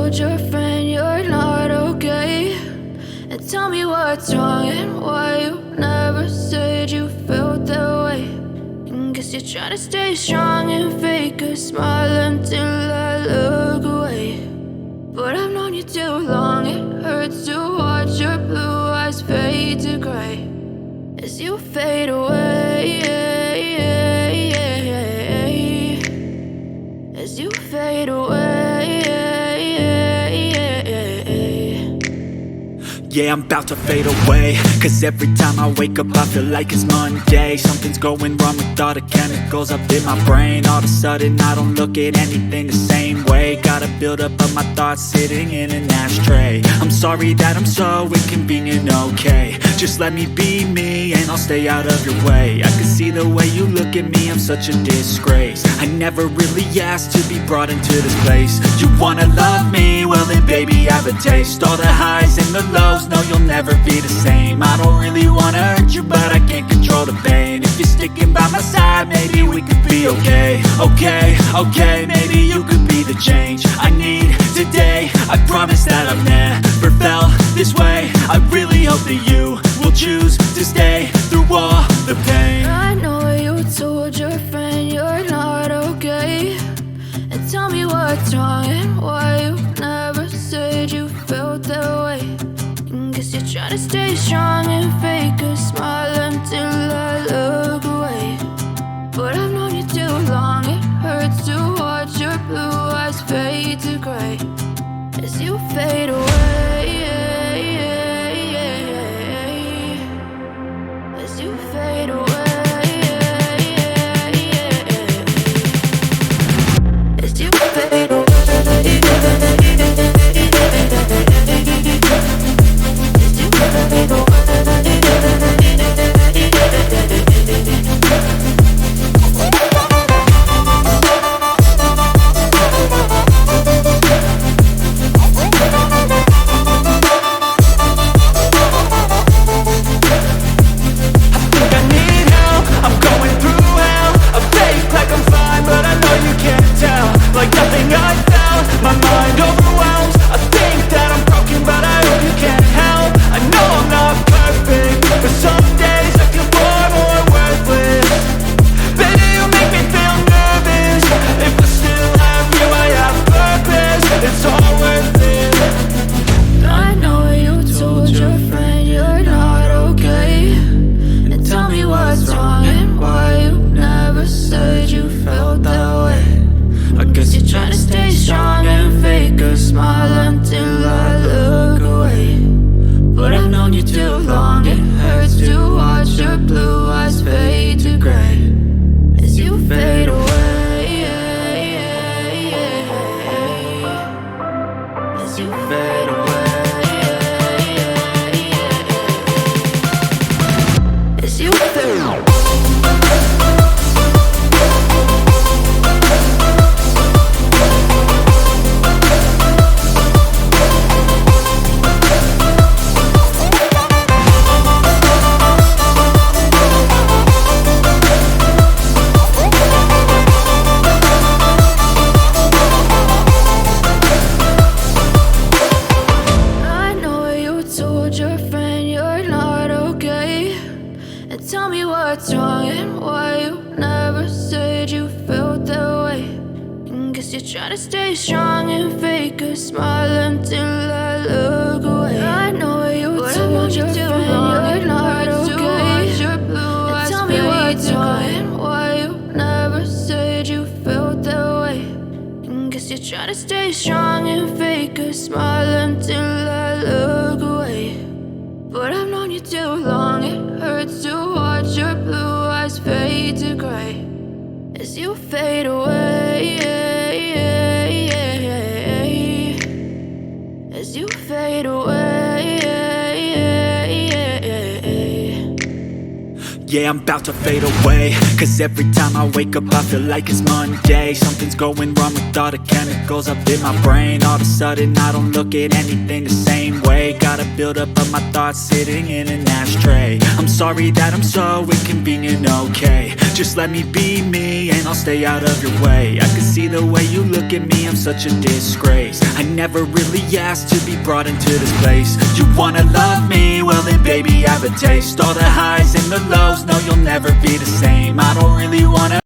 told your friend you're not okay, and tell me what's wrong and why you never said you felt that way. And guess you're trying to stay strong and fake a smile until I look away. But I've known you too long, it hurts to watch your blue eyes fade to gray as you fade away, as you fade away. Yeah, I'm about to fade away, cause every time I wake up I feel like it's Monday. Something's going wrong with all the chemicals up in my brain. All of a sudden I don't look at anything the same way. Got a buildup of my thoughts sitting in an ashtray. I'm sorry that I'm so inconvenient, okay. Just let me be me and I'll stay out of your way. I can see the way you look at me, I'm such a disgrace. I never really asked to be brought into this place. You wanna love me? Well then baby, have a taste. All the highs and the lows, no, you'll never be the same. I don't really wanna hurt you, but I can't control the pain. If you're sticking by my side, maybe we could be okay. Okay, maybe you could be the change I need today. I promise that I've never felt this way. I really hope that you will choose to stay through all the pain. I know you told your friend you're not okay, and tell me what's wrong and why you never said you felt that way. And guess you're trying to stay strong and fake a smile until I look away. But I've known you too long, it hurts to watch your blue eyes fade to gray as you fade away, as you fade away. As you fade away. Tell me what's wrong and why you never said you felt that way. And guess you're trying to stay strong and fake a smile until I look away. I know you told your friend you're not okay, and tell me what's wrong and why you never said you felt that way. And guess you're trying to stay strong and fake a smile until I look away. But I've known you too long, it hurts to watch your blue eyes fade to gray as you fade away, as you fade away. yeah, I'm about to fade away. Cause every time I wake up I feel like it's Monday. Something's going wrong with all the chemicals up in my brain. All of a sudden I don't look at anything the same way. Got a buildup of my thoughts sitting in an ashtray. I'm sorry that I'm so inconvenient, okay. Just let me be me and I'll stay out of your way. I can see the way you look at me, I'm such a disgrace. I never really asked to be brought into this place. You wanna love me? Well then baby, have a taste. All the highs and the lows, no, you'll never be the same. I don't really wanna